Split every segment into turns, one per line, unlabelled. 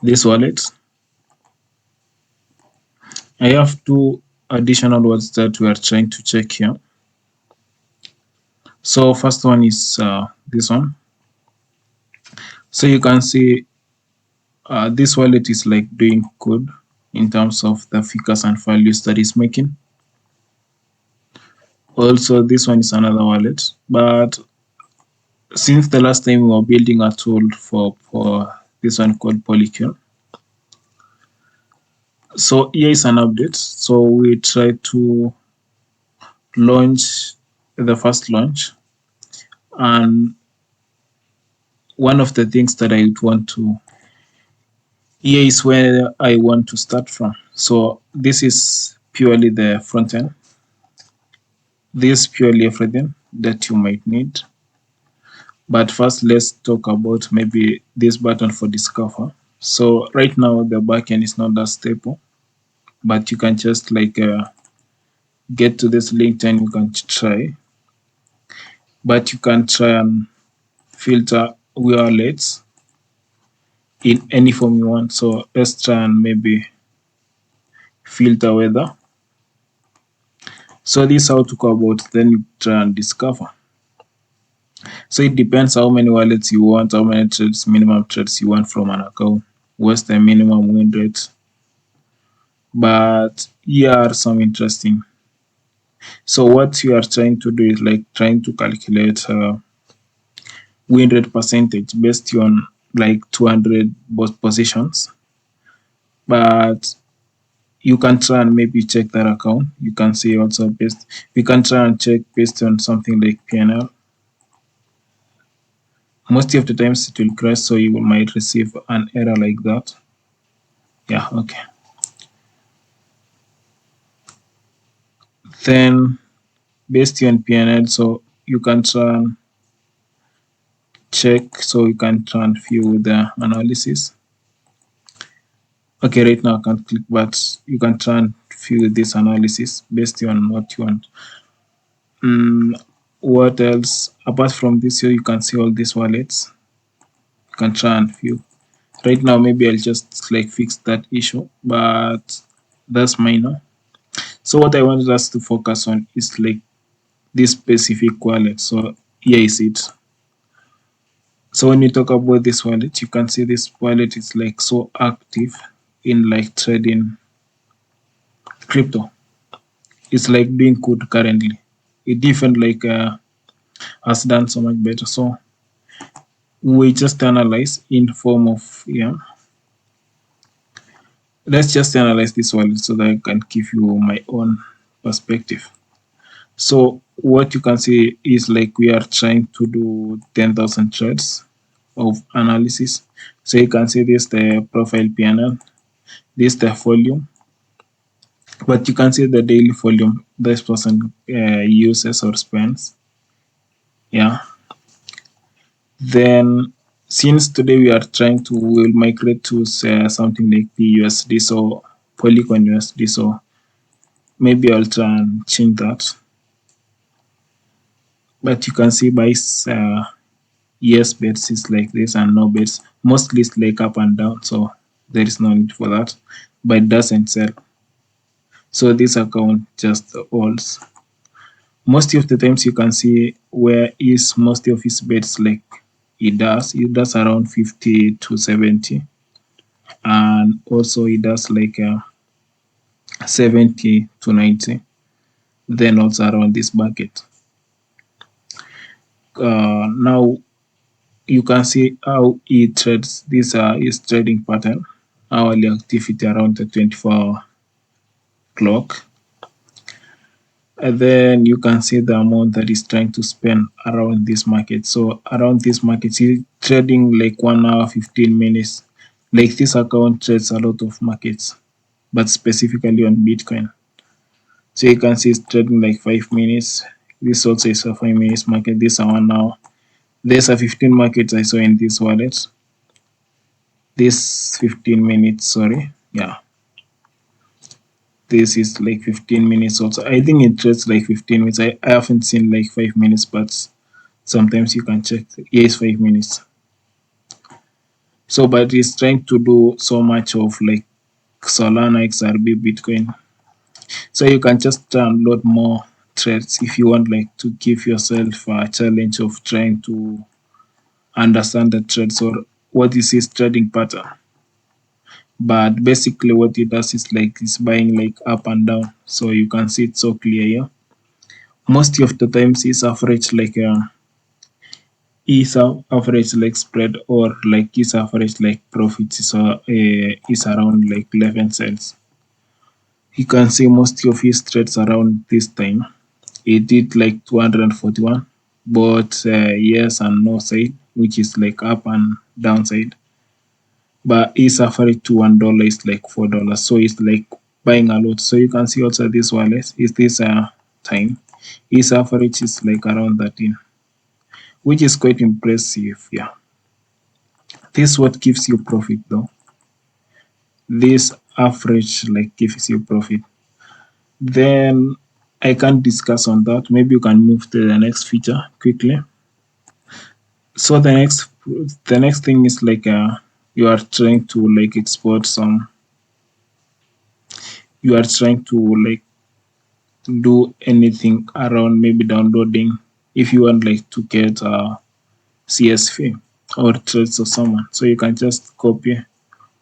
this wallet. I have two additional words that we are trying to check here. So first one is this one. So you can see this wallet is like doing good in terms of the figures and values that is making. Also, this one is another wallet, but since the last time we were building a tool for this one called Polycule. So here is an update. So we try to launch the first launch, and one of the things that I would want to here is where I want to start from. So this is purely the front end. This is purely everything that you might need. But first, let's talk about maybe this button for discover. So right now the backend is not that stable, but you can just like get to this link and you can try. But you can try and filter wallets in any form you want. So let's try and maybe filter weather. So this is how to go about, then you try and discover. So it depends how many wallets you want, how many trades, minimum trades you want from an account, what's the minimum win rate. But here are some interesting. So what you are trying to do is like trying to calculate win rate percentage based on like 200 both positions. But you can try and maybe check that account. You can see also based, you can try and check based on something like PNL. Most of the times it will crash, so you might receive an error like that. Yeah, okay. Then based on PNL, so you can try and check, so you can try and view the analysis. Okay, right now I can't click, but you can try and view this analysis based on what you want. What else? Apart from this here, you can see all these wallets. You can try and view. Right now, maybe I'll just like fix that issue, but that's minor. So what I wanted us to focus on is like this specific wallet. So here is it. So when you talk about this wallet, you can see this wallet is like so active in like trading crypto. It's like doing good currently. It even like has done so much better. So we just analyze in form of let's just analyze this wallet so that I can give you my own perspective. So what you can see is like we are trying to do 10,000 trades of analysis. So you can see this the profile PNL, this the volume, but you can see the daily volume this person uses or spends. Yeah. Then since today we are trying to will migrate to something like PUSD, so Polygon USD, so maybe I'll try and change that. But you can see by yes bets is like this and no bets. Mostly it's like up and down, so there is no need for that. But it doesn't sell. So this account just holds. Most of the times you can see where is most of his bets like it does around 50 to 70, and also it does like 70 to 90, then also around this bucket. Now you can see how he trades. This is trading pattern, hourly activity around the 24-hour clock. And then you can see the amount that he's trying to spend around this market. So around this market, he's trading like 1 hour, 15 minutes. Like this account trades a lot of markets, but specifically on Bitcoin. So you can see it's trading like 5 minutes. This also is a 5 minutes market. This is a 1 hour. There's a 15 markets I saw in this wallet. This 15 minutes, sorry. Yeah. This is like 15 minutes also. I think it trades like 15 minutes. I haven't seen like 5 minutes, but sometimes you can check. Here is 5 minutes. So, but it's trying to do so much of like Solana, XRB, Bitcoin. So you can just download more threads if you want, like to give yourself a challenge of trying to understand the threads or what is his trading pattern. But basically, what it does is like it's buying like up and down, so you can see it so clear here. Most of the times, it's average like average like spread or like is average like profit is around like 11 cents. You can see most of his trades around this time. It did like 241, both yes and no side, which is like up and downside. But his average to $1 is like $4, so it's like buying a lot. So you can see also this wallet is this time. His average is like around 13, which is quite impressive. Yeah, this what gives you profit though. This average like gives you profit. Then I can't discuss on that. Maybe you can move to the next feature quickly. So the next thing is like you are trying to like export some. You are trying to like do anything around maybe downloading if you want like to get a CSV or trace of someone. So you can just copy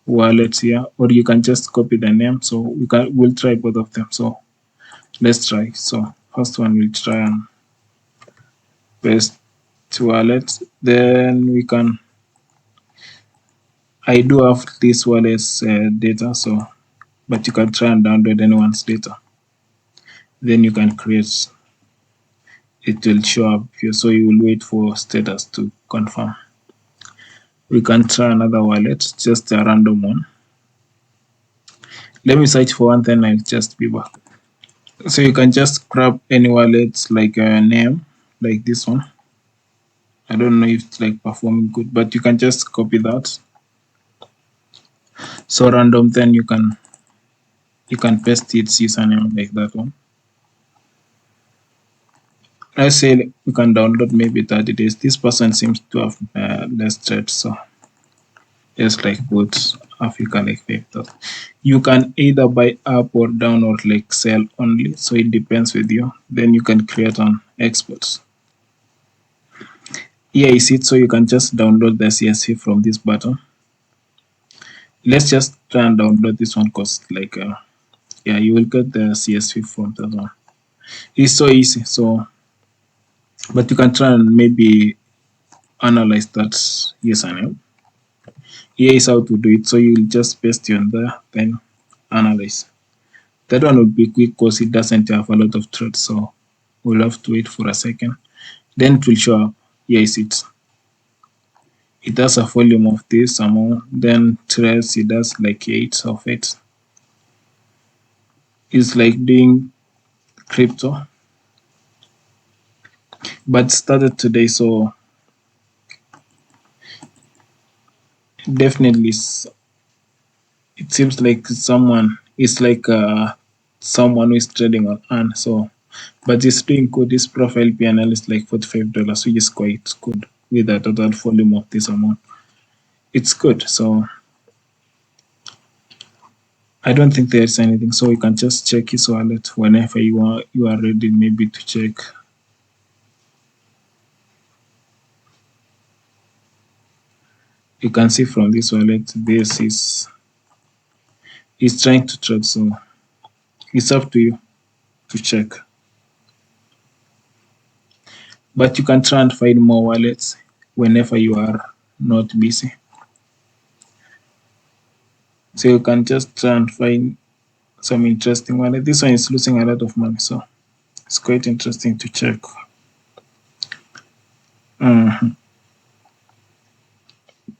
wallet here, or you can just copy the name. So we'll try both of them. So let's try. So first one we'll try and paste wallet. Then we can. I do have this wallet's data, so but you can try and download anyone's data. Then you can create. It will show up here, so you will wait for status to confirm. We can try another wallet, just a random one. Let me search for one, then I'll just be back. So you can just grab any wallet like a name, like this one. I don't know if it's like performing good, but you can just copy that. So random, then you can paste its username like that one. Let's say we can download maybe 30 days. This person seems to have less threats, so just like put Africa like 5,000. You can either buy up or down or like sell only, so it depends with you. Then you can create an export. Here is it, so you can just download the CSV from this button. Let's just try and download this one because like yeah, you will get the CSV from that one. It's so easy. So but you can try and maybe analyze that username. Here is how to do it. So you'll just paste it on there, then analyze. That one will be quick because it doesn't have a lot of threads, so we'll have to wait for a second. Then it will show up. Here is it. It has a volume of this amount. Then threads, it does like 8 of it. It's like doing crypto, but started today, so definitely it seems like someone is like someone who is trading on earn. So but it's doing good. This profile PNL is like $45, which is quite good with a total volume of this amount. It's good. So I don't think there's anything. So you can just check his wallet whenever you are ready maybe to check. You can see from this wallet, this is he's trying to trade. So it's up to you to check. But you can try and find more wallets whenever you are not busy. So you can just try and find some interesting wallet. This one is losing a lot of money, so it's quite interesting to check.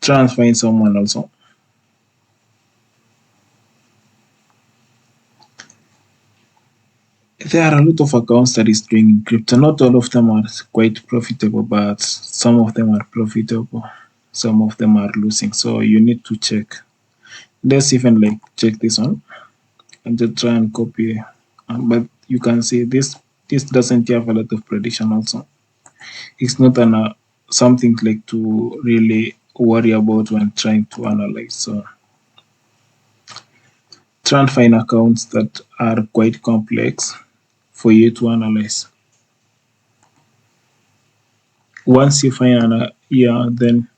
Try and find someone also. There are a lot of accounts that is doing in crypto. Not all of them are quite profitable, but some of them are profitable. Some of them are losing. So you need to check. Let's even like check this one and just try and copy. But you can see this doesn't have a lot of prediction also. It's not something like to really worry about when trying to analyze. So try and find accounts that are quite complex for you to analyze. Once you find yeah, then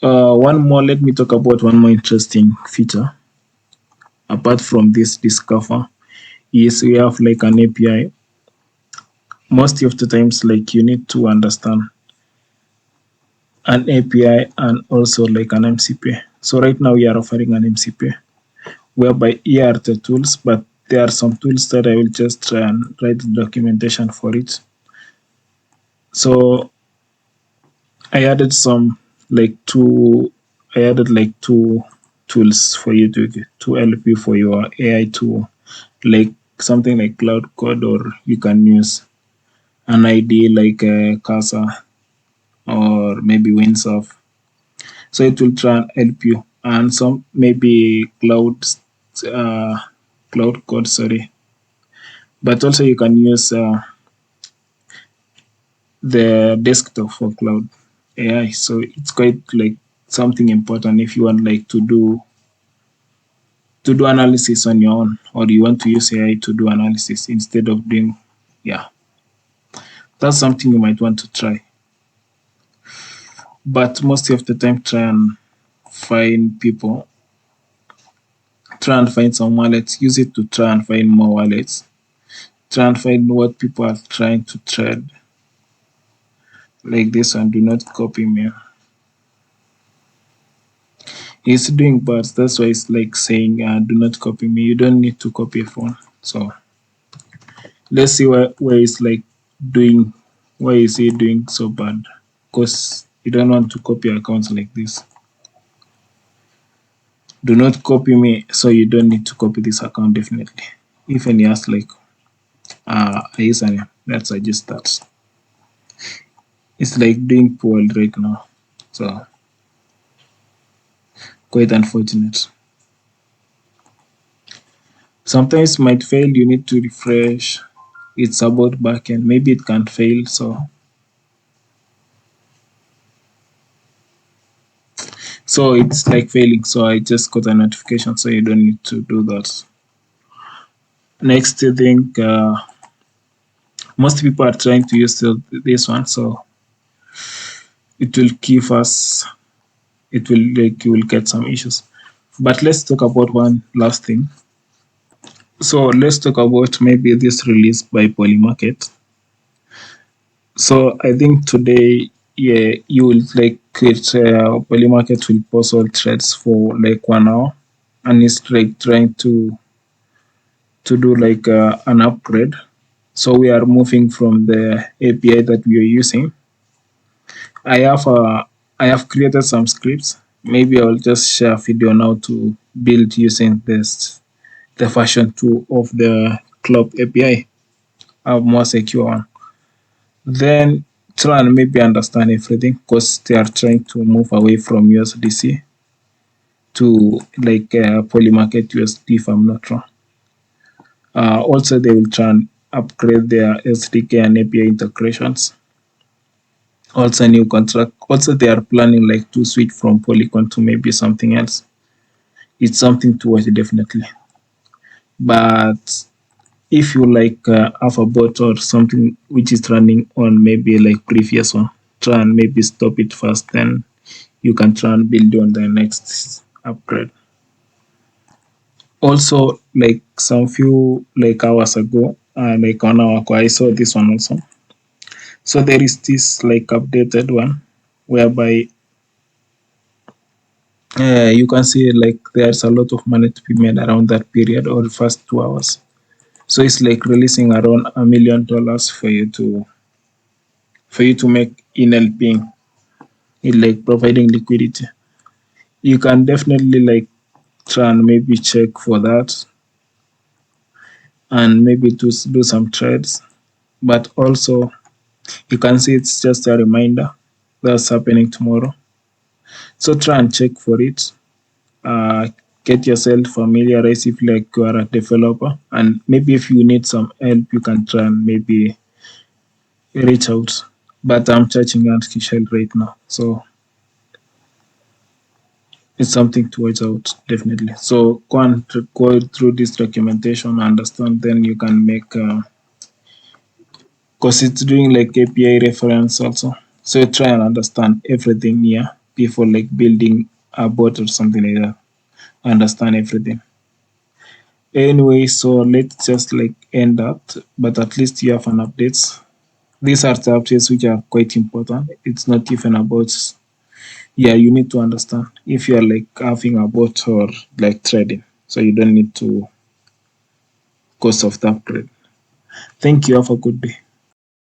one more. Let me talk about one more interesting feature apart from this discover. Is we have like an API. Most of the times, like you need to understand an API and also like an MCP. So right now we are offering an MCP, whereby here are the tools, but there are some tools that I will just try and write the documentation for it. So I added some like two I added like two tools for you to help you for your AI to like something like Cloud Code, or you can use an ID like Casa or maybe Windsurf. So it will try and help you. And some maybe uh, Cloud Code, sorry. But also you can use the desktop for Cloud AI. So it's quite like something important if you want like to do analysis on your own, or you want to use AI to do analysis instead of doing, yeah, that's something you might want to try. But most of the time, find people, try and find some wallets, use it to try and find more wallets, try and find what people are trying to trade. Like this one, do not copy me. It's doing bad. That's why it's like saying, do not copy me. You don't need to copy a phone. So let's see where it's like doing, why is he doing so bad? Because you don't want to copy accounts like this. Do not copy me, so you don't need to copy this account definitely. If any has like a username, let's suggest that. It's like doing poor right now. So quite unfortunate. Sometimes might fail, you need to refresh. It's about backend. Maybe it can fail. So it's like failing. So I just got a notification, so you don't need to do that. Next thing, most people are trying to use this one, so it will give us, it will like you will get some issues. But let's talk about one last thing. So let's talk about maybe this release by Polymarket. So I think today, yeah, you will like create Polymarket will post all threads for like 1 hour, and it's like trying to do like an upgrade. So we are moving from the API that we are using. I have I have created some scripts. Maybe I'll just share a video now to build using this the version 2 of the club API, a more secure one. Then try and maybe understand everything, because they are trying to move away from USDC to like Polymarket USD, if I'm not wrong. Also, they will try and upgrade their SDK and API integrations. Also, new contract. Also, they are planning like to switch from Polycon to maybe something else. It's something to watch definitely. But if you like have a bot or something which is running on maybe like previous one, try and maybe stop it first, then you can try and build on the next upgrade. Also, like some few like hours ago, like 1 hour ago, I saw this one also. So there is this like updated one whereby you can see like there's a lot of money to be made around that period or the first 2 hours. So it's like releasing around $1 million for you to make in helping in like providing liquidity. You can definitely like try and maybe check for that and maybe to do some trades. But also you can see it's just a reminder that's happening tomorrow. So try and check for it. Uh, get yourself familiarized if like you are a developer, and maybe if you need some help you can try and maybe reach out. But I'm charging Artificial right now. So It's something to watch out, definitely. So go and go through this documentation, understand, then you can make, because it's doing like API reference also. So try and understand everything here before like building a bot or something like that. Understand everything. Anyway, so let's just like end that, but at least you have an updates. These are the updates which are quite important. It's not even about, yeah, you need to understand if you are like having a bot or like trading. So you don't need to cost of the upgrade. Thank you. Have a good day.